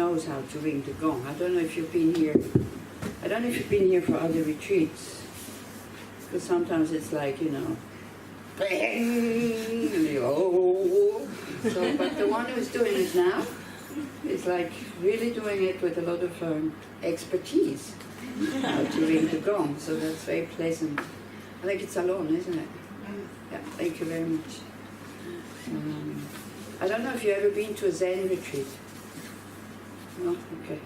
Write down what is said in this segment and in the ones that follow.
knows how to ring the gong. I don't know if you've been here. I don't know if you've been here for other retreats, because sometimes it's like, you know, bang, and you go, oh. So, but the one who's doing it now is like really doing it with a lot of expertise, how to ring the gong. So that's very pleasant. I think it's alone, isn't it? Yeah, thank you very much. I don't know if you've ever been to a Zen retreat. No? Okay.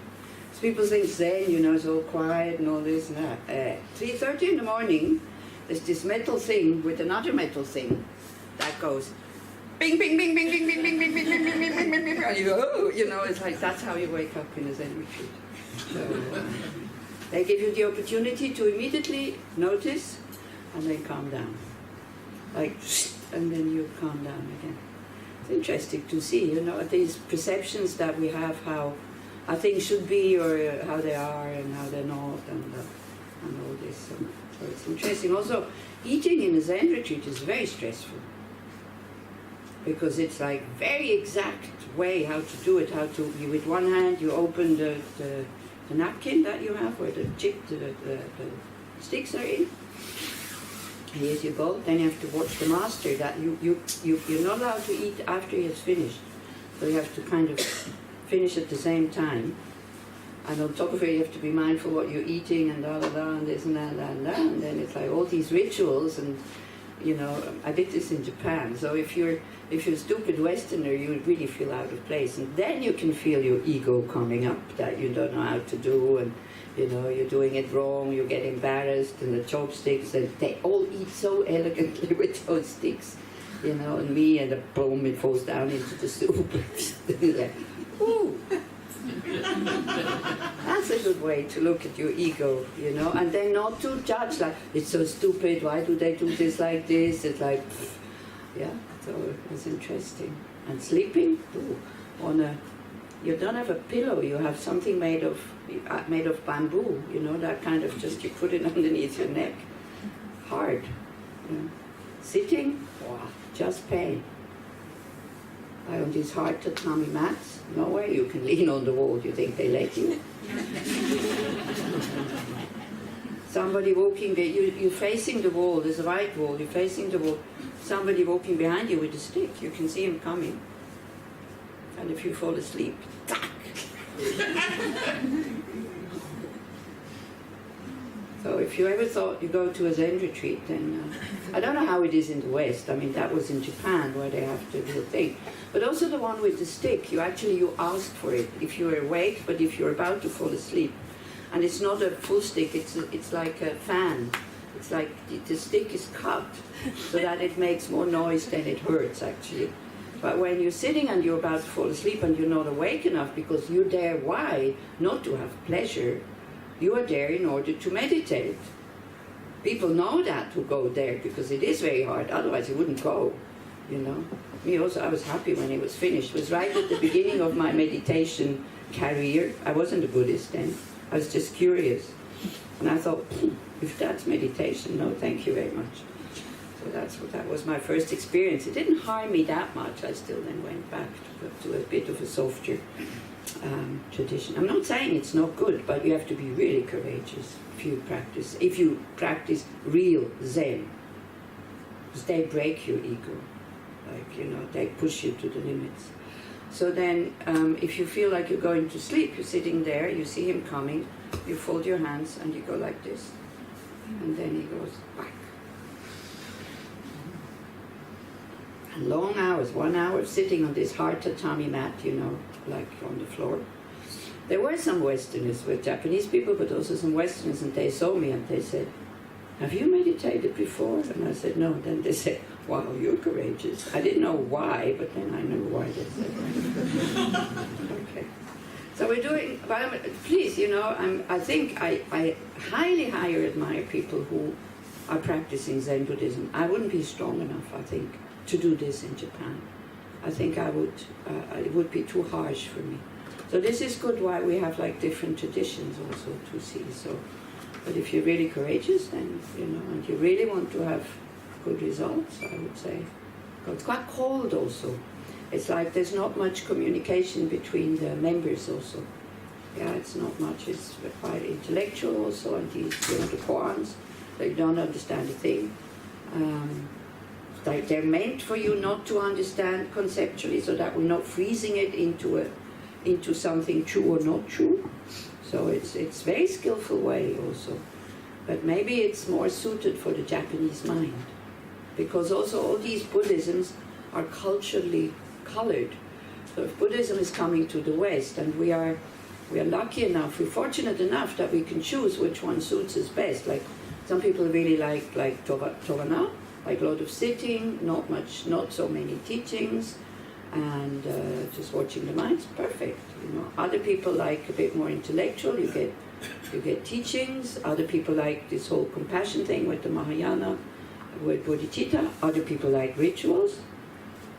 So people think Zen, you know, is all quiet and all this and that. 3:30 in the morning, there's this metal thing with another metal thing that goes bing, bing, bing, bing, bing, bing, bing, bing, bing, bing, bing, bing, bing, bing, bing, and you go, oh, you know, it's like that's how you wake up in a Zen retreat. So they give you the opportunity to immediately notice and then calm down. Like, and then you calm down again. It's interesting to see, you know, these perceptions that we have, how things should be or how they are and how they're not and all this. So it's interesting. Also, eating in a Zen retreat is very stressful because it's like very exact way how to do it, you with one hand you open the napkin that you have where the sticks are in. Here's your bowl. Then you have to watch the master that you're not allowed to eat after he has finished. So you have to kind of finish at the same time. And on top of it, you have to be mindful what you're eating and da da da and this and that and that. And then it's like all these rituals. And you know, I did this in Japan. So if you're a stupid Westerner, you would really feel out of place. And then you can feel your ego coming up that you don't know how to do and. You know, you're doing it wrong, you get embarrassed, and the chopsticks, and they all eat so elegantly with those sticks, you know, and me, and boom, it falls down into the soup. Like, ooh. That's a good way to look at your ego, you know, and then not to judge, like, it's so stupid, why do they do this like this? It's like, yeah, so it's interesting. And sleeping, ooh, you don't have a pillow, you have something made of bamboo, you know, that kind of just, you put it underneath your neck. Hard. You know. Sitting, wow, just pain. On these hard tatami mats, no way you can lean on the wall, you think they let you? Somebody walking, you're facing the wall, there's a white wall, you're facing the wall, somebody walking behind you with a stick, you can see him coming. And if you fall asleep, tack! So if you ever thought you go to a Zen retreat, then I don't know how it is in the West. I mean, that was in Japan where they have to do a thing. But also the one with the stick, you asked for it if you're awake, but if you're about to fall asleep. And it's not a full stick, it's like a fan. It's like the stick is cut so that it makes more noise than it hurts, actually. But when you're sitting and you're about to fall asleep and you're not awake enough because you're there, why? Not to have pleasure. You are there in order to meditate. People know that who go there because it is very hard, otherwise you wouldn't go, you know. Me also, I was happy when it was finished. It was right at the beginning of my meditation career. I wasn't a Buddhist then. I was just curious. And I thought, if that's meditation, no, thank you very much. So that was my first experience. It didn't harm me that much. I still then went back to a bit of a softer tradition. I'm not saying it's not good, but you have to be really courageous if you practice real Zen. Because they break your ego. Like, you know, they push you to the limits. So then, if you feel like you're going to sleep, you're sitting there, you see him coming, you fold your hands and you go like this. And then he goes back. And long hours, 1 hour sitting on this hard tatami mat, you know, like on the floor. There were some Westerners with Japanese people, but also some Westerners, and they saw me and they said, have you meditated before? And I said, no. Then they said, wow, you're courageous. I didn't know why, but then I knew why they said that. Okay. So we're doing, please, you know, I think I highly admire people who are practicing Zen Buddhism. I wouldn't be strong enough, I think, to do this in Japan. I think it would be too harsh for me. So this is good why we have like different traditions also to see. So, but if you're really courageous, then, you know, and you really want to have good results, I would say. It's quite cold also. It's like there's not much communication between the members also. Yeah, it's not much. It's quite intellectual also, and these, the koans, they don't understand a thing. They're meant for you not to understand conceptually, so that we're not freezing it into something true or not true. So it's very skillful way also. But maybe it's more suited for the Japanese mind, because also all these Buddhisms are culturally colored. So if Buddhism is coming to the West, and we are lucky enough, we're fortunate enough that we can choose which one suits us best. Like some people really like Tovana, like a lot of sitting, not so many teachings, and just watching the mind's perfect. Other people like a bit more intellectual. You get teachings. Other people like this whole compassion thing with the Mahayana, with bodhicitta. Other people like rituals,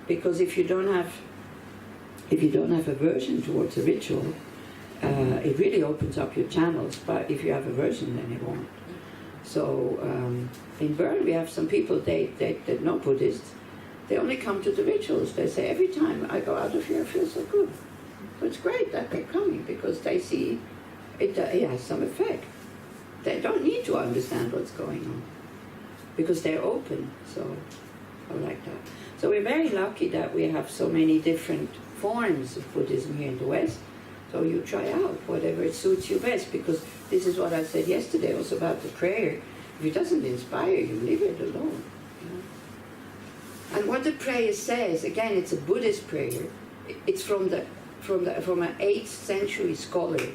because if you don't have aversion towards a ritual, it really opens up your channels. But if you have aversion, then it won't. So in Bern, we have some people, they're not Buddhists. They only come to the rituals. They say, every time I go out of here, I feel so good. So it's great that they're coming, because they see it has some effect. They don't need to understand what's going on, because they're open. So I like that. So we're very lucky that we have so many different forms of Buddhism here in the West. So you try out whatever suits you best, because this is what I said yesterday also about the prayer. If it doesn't inspire you, leave it alone. And what the prayer says, again, it's a Buddhist prayer. It's from an 8th century scholar.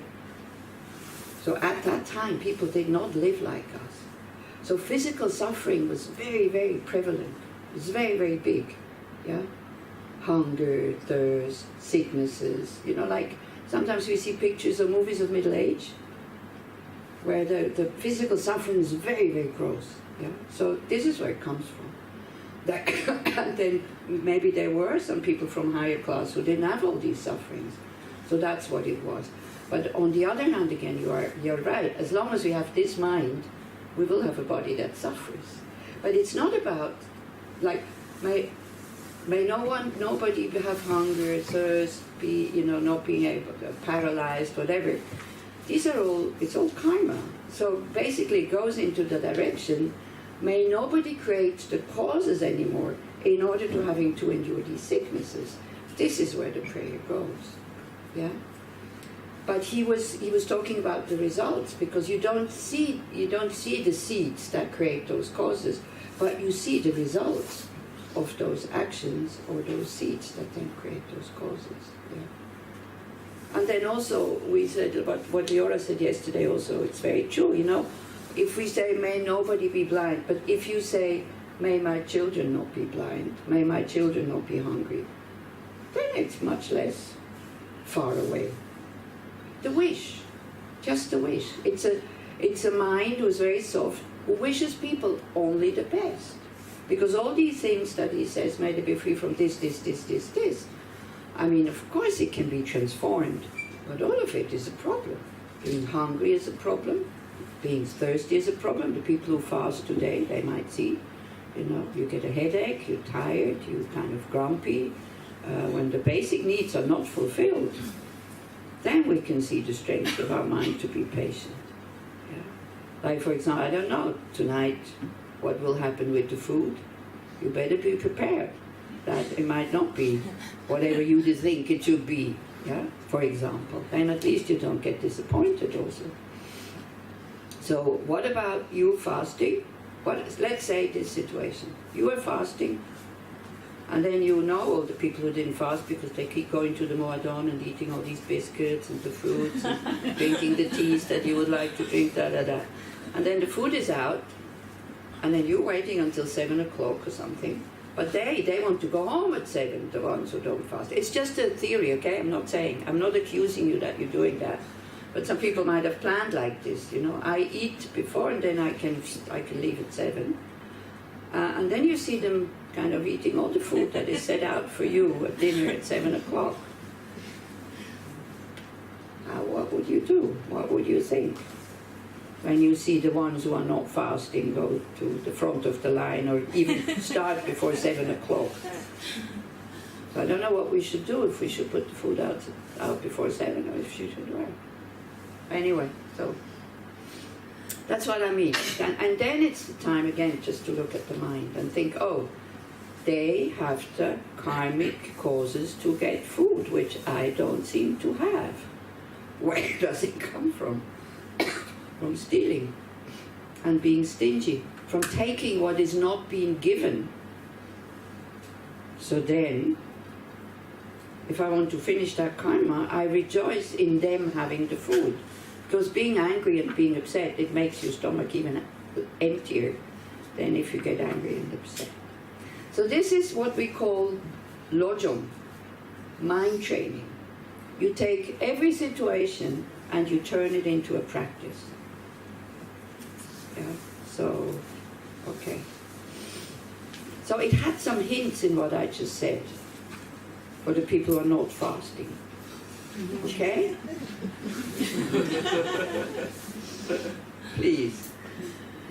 So at that time, people did not live like us. So physical suffering was very, very prevalent. It's very, very big. Yeah, hunger, thirst, sicknesses. Like sometimes we see pictures or movies of middle age, where the physical suffering is very, very gross. Yeah, so this is where it comes from. And then maybe there were some people from higher class who didn't have all these sufferings. So that's what it was. But on the other hand, again, you're right. As long as we have this mind, we will have a body that suffers. But it's not about, like, may nobody have hunger, thirst, be, not being able, paralyzed, whatever. It's all karma. So basically it goes into the direction, may nobody create the causes anymore in order to having to endure these sicknesses. This is where the prayer goes. Yeah? But he was talking about the results, because you don't see the seeds that create those causes, but you see the results of those actions or those seeds that then create those causes. Yeah. And then also we said about what Leora said yesterday also, it's very true, if we say may nobody be blind, but if you say may my children not be blind, may my children not be hungry, then it's much less far away. The wish, just the wish. It's a mind who's very soft, who wishes people only the best. Because all these things that he says, may they be free from this. I mean, of course it can be transformed, but all of it is a problem. Being hungry is a problem. Being thirsty is a problem. The people who fast today, they might see, you get a headache, you're tired, you're kind of grumpy. When the basic needs are not fulfilled, then we can see the strength of our mind to be patient. Yeah. Like, for example, I don't know, tonight, what will happen with the food? You better be prepared that it might not be whatever you think it should be, yeah, for example. Then at least you don't get disappointed also. So what about you fasting? Let's say this situation. You are fasting, and then all the people who didn't fast because they keep going to the Moadon and eating all these biscuits and the fruits and drinking the teas that you would like to drink, And then the food is out, and then you're waiting until 7 o'clock or something. But they want to go home at 7, the ones who don't fast. It's just a theory, okay? I'm not accusing you that you're doing that. But some people might have planned like this, I eat before and then I can leave at 7. And then you see them kind of eating all the food that is set out for you at dinner at 7 o'clock. What would you do? What would you think? When you see the ones who are not fasting go to the front of the line or even start before 7 o'clock. So I don't know what we should do, if we should put the food out before 7 or if you should wait. Anyway, so that's what I mean. And then it's the time again just to look at the mind and think, oh, they have the karmic causes to get food, which I don't seem to have. Where does it come from? From stealing and being stingy, from taking what is not being given. So then, if I want to finish that karma, I rejoice in them having the food. Because being angry and being upset, it makes your stomach even emptier than if you get angry and upset. So this is what we call lojong, mind training. You take every situation and you turn it into a practice. Yeah, so, okay. So it had some hints in what I just said for the people who are not fasting. Okay? Please.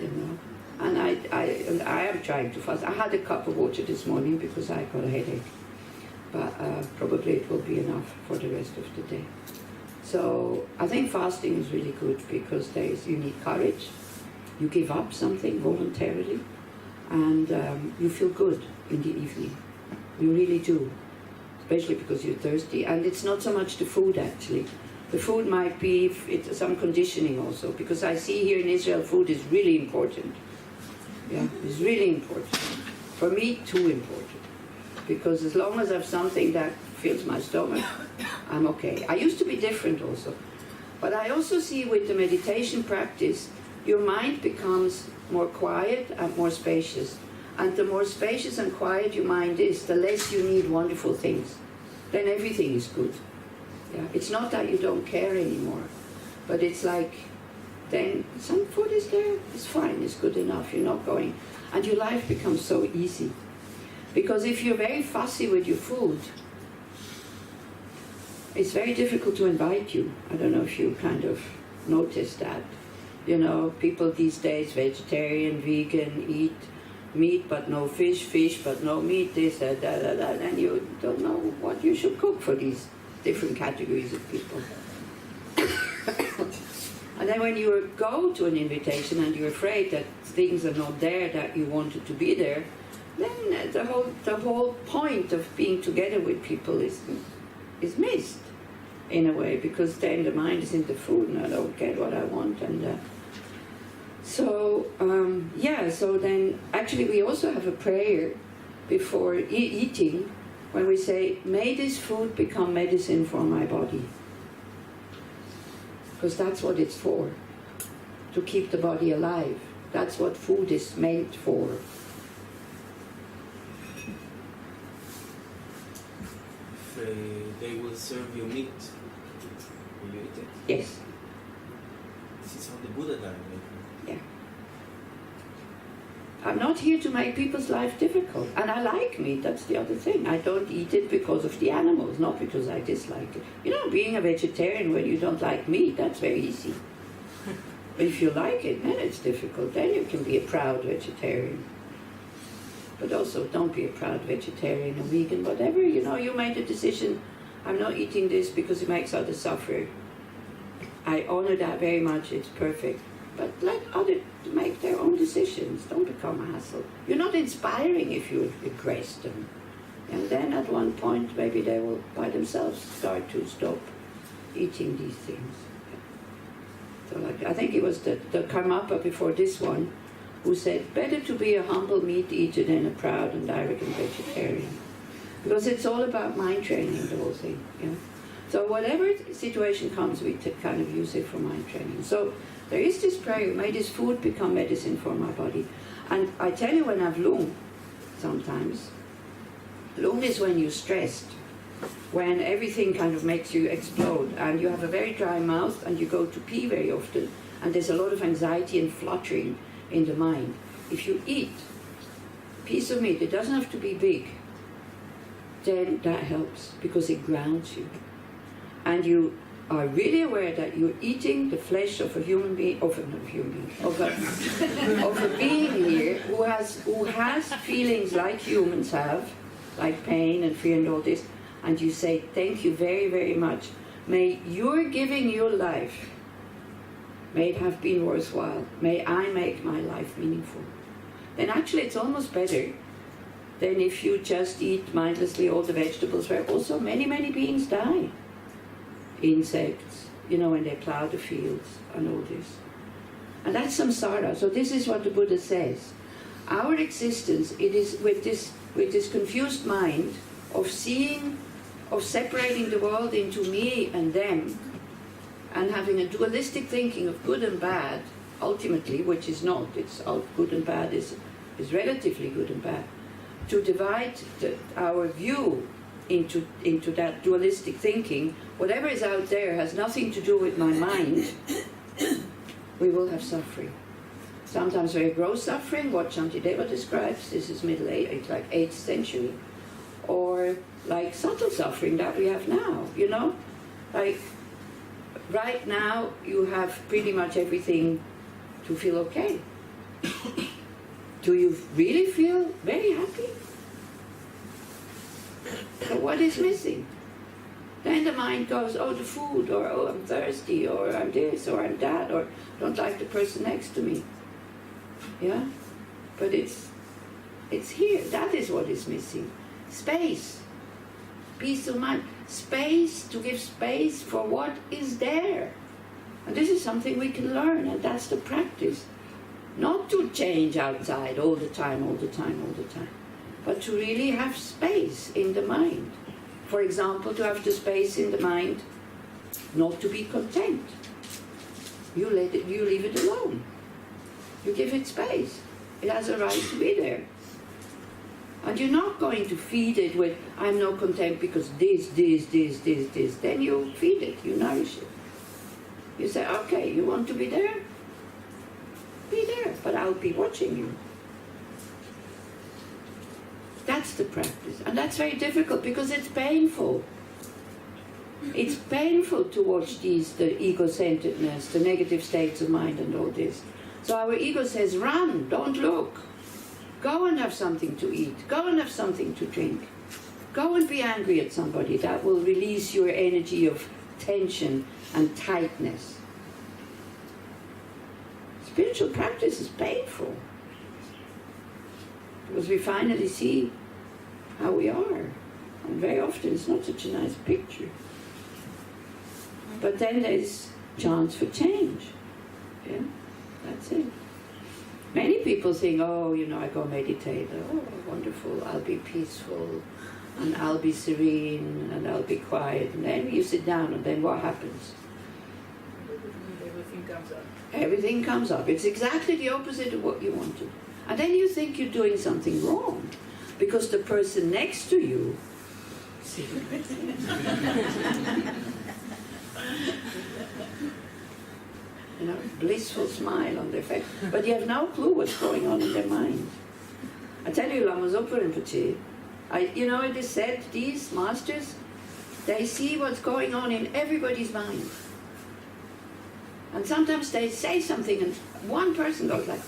You know. And I am trying to fast. I had a cup of water this morning because I got a headache. But probably it will be enough for the rest of the day. So I think fasting is really good because you need courage. You give up something voluntarily. And you feel good in the evening. You really do. Especially because you're thirsty. And it's not so much the food, actually. The food might be some conditioning also. Because I see here in Israel, food is really important. Yeah, it's really important. For me, too important. Because as long as I have something that fills my stomach, I'm okay. I used to be different also. But I also see with the meditation practice, your mind becomes more quiet and more spacious. And the more spacious and quiet your mind is, the less you need wonderful things. Then everything is good. Yeah? It's not that you don't care anymore, but it's like, then some food is there, it's fine, it's good enough, you're not going. And your life becomes so easy. Because if you're very fussy with your food, it's very difficult to invite you. I don't know if you kind of noticed that. You know, people these days, vegetarian, vegan, eat meat but no fish, fish but no meat, this, that, and you don't know what you should cook for these different categories of people. And then when you go to an invitation and you're afraid that things are not there that you wanted to be there, then the whole point of being together with people is missed in a way, because then the mind is in the food and I don't get what I want. And so then actually we also have a prayer before eating when we say, may this food become medicine for my body. Because that's what it's for, to keep the body alive. That's what food is meant for. If they will serve you meat, will you eat it? Yes. This is how the Buddha died, right? Yeah. I'm not here to make people's life difficult. And I like meat, that's the other thing. I don't eat it because of the animals, not because I dislike it. You know, being a vegetarian when you don't like meat, that's very easy. But if you like it, then it's difficult. Then you can be a proud vegetarian. But also, don't be a proud vegetarian or vegan, whatever. You know, you made a decision, I'm not eating this because it makes others suffer. I honor that very much, it's perfect. But let others make their own decisions. Don't become a hassle. You're not inspiring if you aggress them. And then at one point, maybe they will by themselves start to stop eating these things. So like, I think it was the Karmapa before this one who said, better to be a humble meat eater than a proud and arrogant vegetarian. Because it's all about mind training, the whole thing. You know? So whatever situation comes, we kind of use it for mind training. So there is this prayer, may this food become medicine for my body. And I tell you, when I've lung, sometimes, lung is when you're stressed, when everything kind of makes you explode, and you have a very dry mouth, and you go to pee very often, and there's a lot of anxiety and fluttering in the mind. If you eat a piece of meat, it doesn't have to be big, then that helps, because it grounds you. And you are really aware that you're eating the flesh of a human being, of a being here who has feelings like humans have, like pain and fear and all this, and you say, thank you very, very much. May your giving your life, may it have been worthwhile. May I make my life meaningful. Then actually it's almost better than if you just eat mindlessly all the vegetables, where also many, many beings die. Insects, when they plow the fields and all this. And that's samsara. So this is what the Buddha says. Our existence, it is with this confused mind of seeing, of separating the world into me and them, and having a dualistic thinking of good and bad, ultimately, which is not, it's good and bad is relatively good and bad. To divide our view into that dualistic thinking, whatever is out there has nothing to do with my mind, we will have suffering. Sometimes very gross suffering, what Shantideva describes, this is Middle Age, it's like 8th century, or like subtle suffering that we have now, Like, right now you have pretty much everything to feel okay. Do you really feel very happy? So what is missing? Then the mind goes, oh, the food, or oh, I'm thirsty, or I'm this, or I'm that, or don't like the person next to me. Yeah? But it's here. That is what is missing. Space. Peace of mind. Space, to give space for what is there. And this is something we can learn, and that's the practice. Not to change outside all the time, but to really have space in the mind. For example, to have the space in the mind not to be content. You leave it alone. You give it space. It has a right to be there. And you're not going to feed it with, I'm not content because this. Then you feed it, you nourish it. You say, okay, you want to be there? Be there, but I'll be watching you. That's the practice. And that's very difficult because it's painful. It's painful to watch the ego-centeredness, the negative states of mind and all this. So our ego says, run, don't look. Go and have something to eat. Go and have something to drink. Go and be angry at somebody. That will release your energy of tension and tightness. Spiritual practice is painful. Because we finally see how we are. And very often it's not such a nice picture. But then there's chance for change. Yeah, that's it. Many people think, oh, I go meditate. Oh, wonderful, I'll be peaceful, and I'll be serene, and I'll be quiet. And then you sit down, and then what happens? Everything comes up. Everything comes up. It's exactly the opposite of what you wanted. And then you think you're doing something wrong, because the person next to you, blissful smile on their face, but you have no clue what's going on in their mind. I tell you, Lama Zopa Rinpoche, it is said, these masters, they see what's going on in everybody's mind. And sometimes they say something and one person goes like,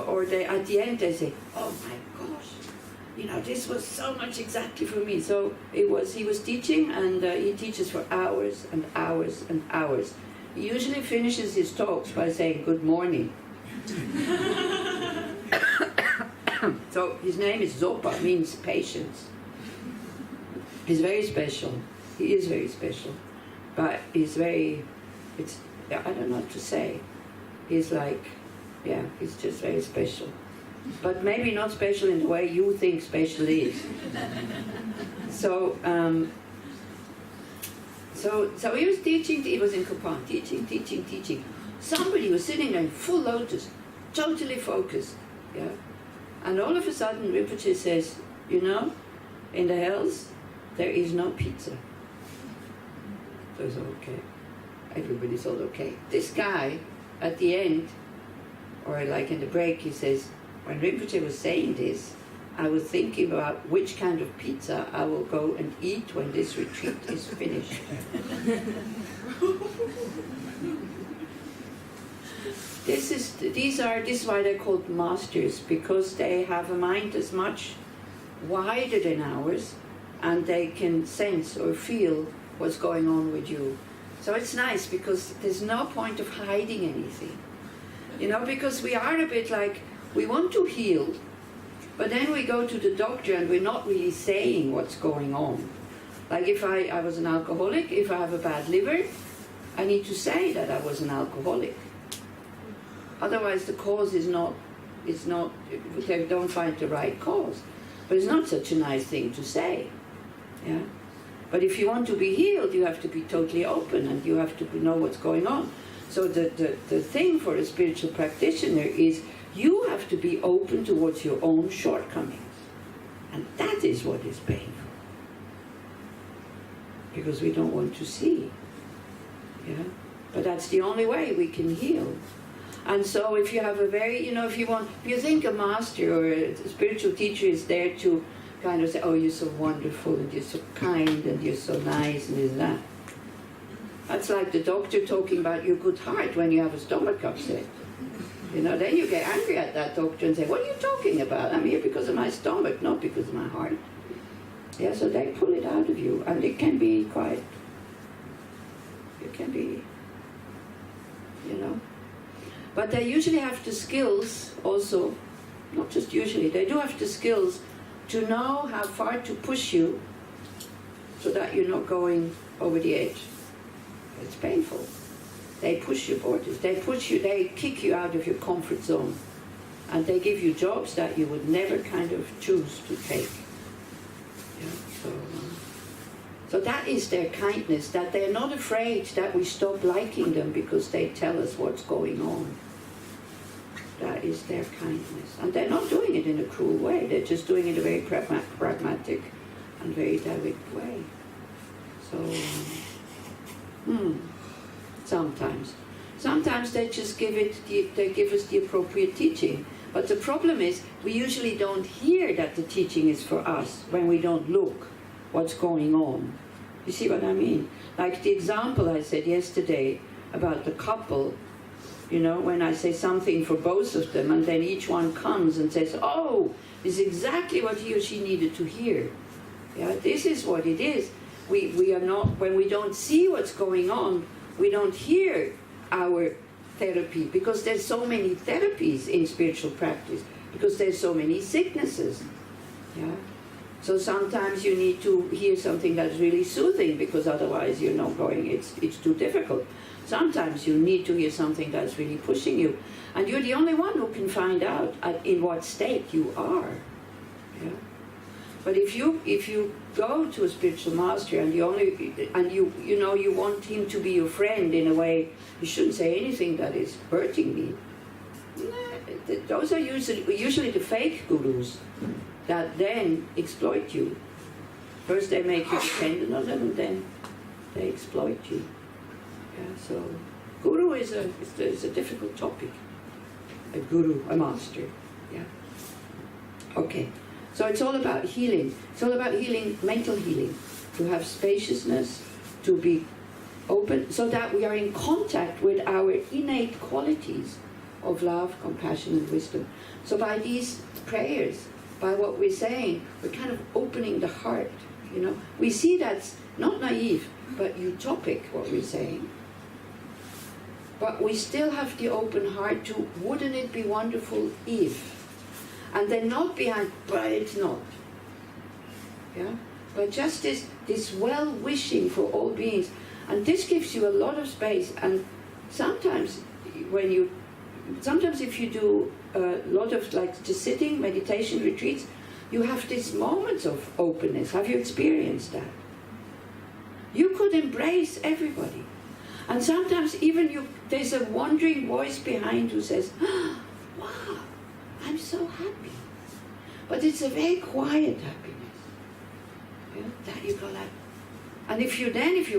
or they at the end they say, oh my gosh, this was so much exactly for me. So he was teaching, and he teaches for hours and hours and hours. He usually finishes his talks by saying good morning. So his name is Zopa, means patience. He's very special. He is very special. But he's I don't know what to say. He's like, he's just very special. But maybe not special in the way you think special is. So he was teaching, he was in Kapan, teaching. Somebody was sitting there in full lotus, totally focused. Yeah? And all of a sudden Rinpoche says, in the hells, there is no pizza. So it's okay. Everybody thought, okay. This guy, at the end, or like in the break, he says, when Rinpoche was saying this, I was thinking about which kind of pizza I will go and eat when this retreat is finished. This is why they're called masters, because they have a mind as much wider than ours, and they can sense or feel what's going on with you. So it's nice because there's no point of hiding anything. You know, because we are a bit like, we want to heal, but then we go to the doctor and we're not really saying what's going on. Like if I was an alcoholic, if I have a bad liver, I need to say that I was an alcoholic. Otherwise the cause is not, they don't find the right cause. But it's not such a nice thing to say. Yeah? But if you want to be healed, you have to be totally open and you have to know what's going on. So the thing for a spiritual practitioner is you have to be open towards your own shortcomings. And that is what is painful. Because we don't want to see. Yeah? But that's the only way we can heal. And so if you have a very, if you think a master or a spiritual teacher is there to kind of say, oh, you're so wonderful and you're so kind and you're so nice and this and that. That's like the doctor talking about your good heart when you have a stomach upset. Then you get angry at that doctor and say, what are you talking about? I'm here because of my stomach, not because of my heart. Yeah, so they pull it out of you, and it can be quite, But they usually have the skills also, not just usually, they do have the skills to know how far to push you so that you're not going over the edge. It's painful. They push your borders. They kick you out of your comfort zone. And they give you jobs that you would never kind of choose to take. Yeah, so that is their kindness, that they're not afraid that we stop liking them because they tell us what's going on. That is their kindness. And they're not doing it in a cruel way. They're just doing it in a very pragmatic and very direct way. So, Sometimes they just they give us the appropriate teaching. But the problem is, we usually don't hear that the teaching is for us when we don't look what's going on. You see what I mean? Like the example I said yesterday about the couple, when I say something for both of them, and then each one comes and says, oh, this is exactly what he or she needed to hear. Yeah, this is what it is. We are not, when we don't see what's going on, we don't hear our therapy, because there's so many therapies in spiritual practice, because there's so many sicknesses. Yeah. So sometimes you need to hear something that's really soothing, because otherwise you're not going, it's too difficult. Sometimes you need to hear something that's really pushing you, and you're the only one who can find out in what state you are. Yeah. But if you go to a spiritual master and you want him to be your friend in a way, you shouldn't say anything that is hurting me. Those are usually the fake gurus that then exploit you. First they make you dependent on them, and then they exploit you. Yeah, so guru is a difficult topic. A guru, a master. Yeah. Okay. So it's all about healing. It's all about healing, mental healing, to have spaciousness, to be open, so that we are in contact with our innate qualities of love, compassion, and wisdom. So by these prayers, by what we're saying, we're kind of opening the heart. We see that's not naive, but utopic, what we're saying. But we still have the open heart to, wouldn't it be wonderful if? And then not behind, but it's not. Yeah? But just this well-wishing for all beings. And this gives you a lot of space. And sometimes if you do a lot of just sitting, meditation retreats, you have these moments of openness. Have you experienced that? You could embrace everybody. And sometimes even there's a wandering voice behind who says, wow, I'm so happy. But it's a very quiet happiness. Yeah? That you go like, and if you're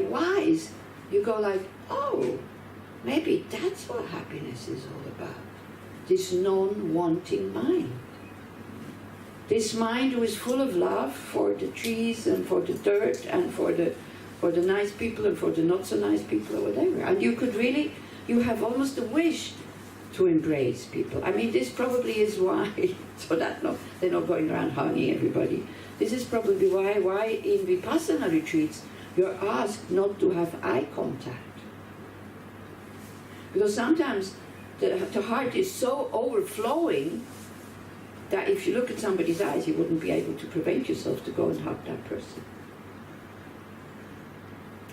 wise, you go like, oh, maybe that's what happiness is all about. This non-wanting mind. This mind who is full of love for the trees and for the dirt and for the nice people and for the not so nice people or whatever. And you have almost a wish to embrace people. I mean, this probably is why, so that they're not going around hugging everybody. This is probably why in Vipassana retreats, you're asked not to have eye contact. Because sometimes the heart is so overflowing that if you look at somebody's eyes, you wouldn't be able to prevent yourself to go and hug that person.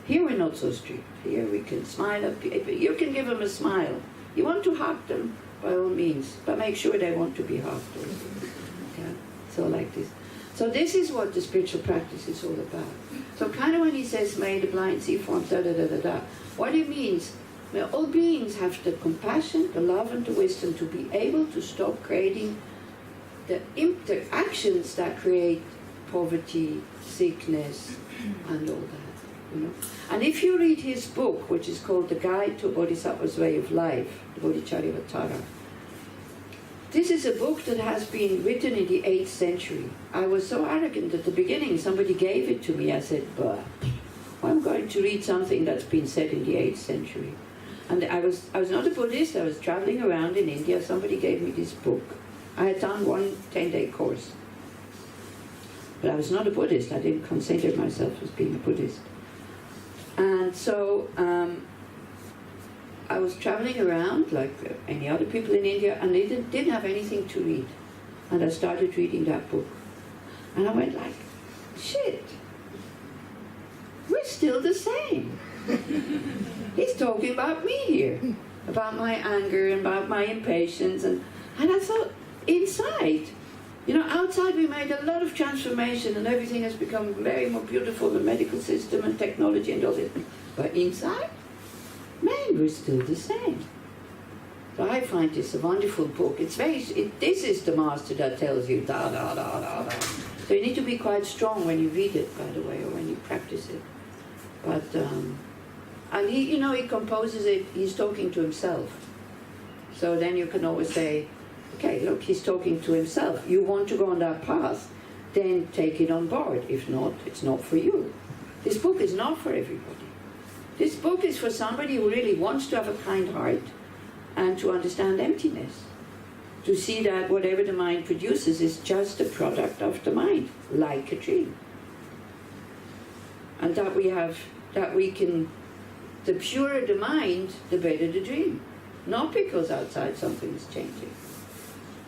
Here we're not so strict. Here we can smile at people. You can give them a smile. You want to hug them, by all means, but make sure they want to be hugged. Okay? So like this. So this is what the spiritual practice is all about. So kind of when he says, may the blind see forms, da-da-da-da-da, what it means, well, all beings have the compassion, the love and the wisdom to be able to stop creating the actions that create poverty, sickness, and all that. You know? And if you read his book, which is called The Guide to a Bodhisattva's Way of Life, the Bodhicharyavatara, this is a book that has been written in the 8th century. I was so arrogant at the beginning, somebody gave it to me. I said, but I'm going to read something that's been said in the 8th century. And I was not a Buddhist, I was traveling around in India, somebody gave me this book. I had done one 10-day course. But I was not a Buddhist, I didn't consider myself as being a Buddhist. And so I was traveling around like any other people in India, and they didn't have anything to read. And I started reading that book. And I went like, shit, we're still the same. He's talking about me here, about my anger and about my impatience. And I thought, inside, you know, outside we made a lot of transformation and everything has become very more beautiful, the medical system and technology and all this. But inside, man, we're still the same. So I find this a wonderful book. This is the master that tells you da da da da da. So you need to be quite strong when you read it, by the way, or when you practice it. But and he, you know, he composes it. He's talking to himself. So then you can always say, okay, look, he's talking to himself. You want to go on that path, then take it on board. If not, it's not for you. This book is not for everybody. This book is for somebody who really wants to have a kind heart and to understand emptiness. To see that whatever the mind produces is just a product of the mind, like a dream. And that we can, the purer the mind, the better the dream. Not because outside something is changing.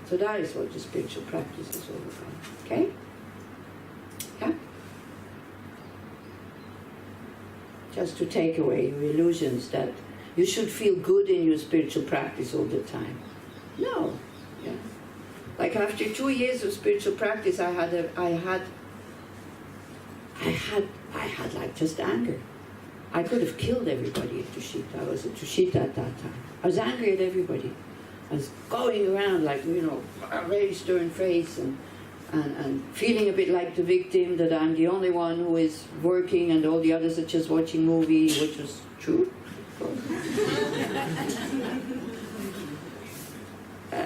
So that is what the spiritual practice is all about. Okay? Yeah? Just to take away your illusions that you should feel good in your spiritual practice all the time. No. Yeah. Like after 2 years of spiritual practice, I had like just anger. I could have killed everybody at Tushita. I was at Tushita at that time. I was angry at everybody. I was going around like, you know, a very stern face and feeling a bit like the victim, that I'm the only one who is working and all the others are just watching movies, which was true.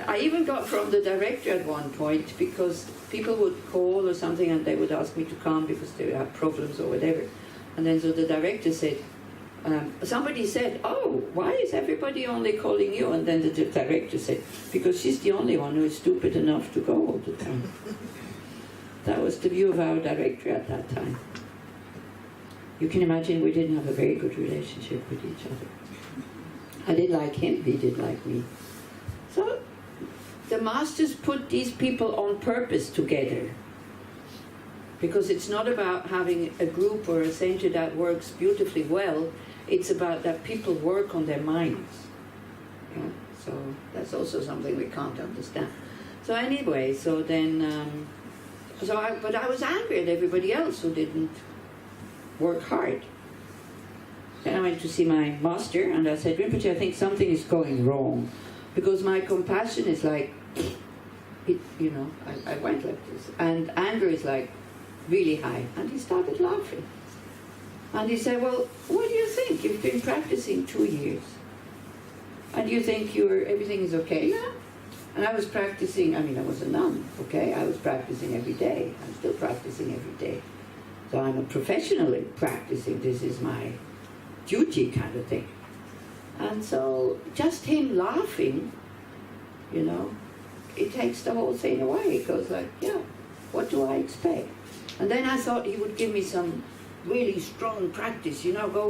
I even got from the director at one point, because people would call or something and they would ask me to come because they had problems or whatever. And then so the director said, somebody said, oh, why is everybody only calling you? And then the director said, because she's the only one who is stupid enough to go all the time. That was the view of our director at that time. You can imagine we didn't have a very good relationship with each other. I didn't like him, he didn't like me. So the masters put these people on purpose together. Because it's not about having a group or a center that works beautifully well, it's about that people work on their minds. Yeah? So that's also something we can't understand. So anyway, so then, but I was angry at everybody else who didn't work hard. Then I went to see my master and I said, Rinpoche, I think something is going wrong. Because my compassion is like, you know, I went like this. And anger is like, really high. And he started laughing. And he said, well, what do you think? You've been practicing 2 years. And you think everything is okay now? And I was practicing, I mean, I was a nun, okay? I was practicing every day. I'm still practicing every day. So I'm a professionally practicing. This is my duty kind of thing. And so just him laughing you know, it takes the whole thing away. It goes like, yeah, what do I expect? And then I thought he would give me some really strong practice, you know, go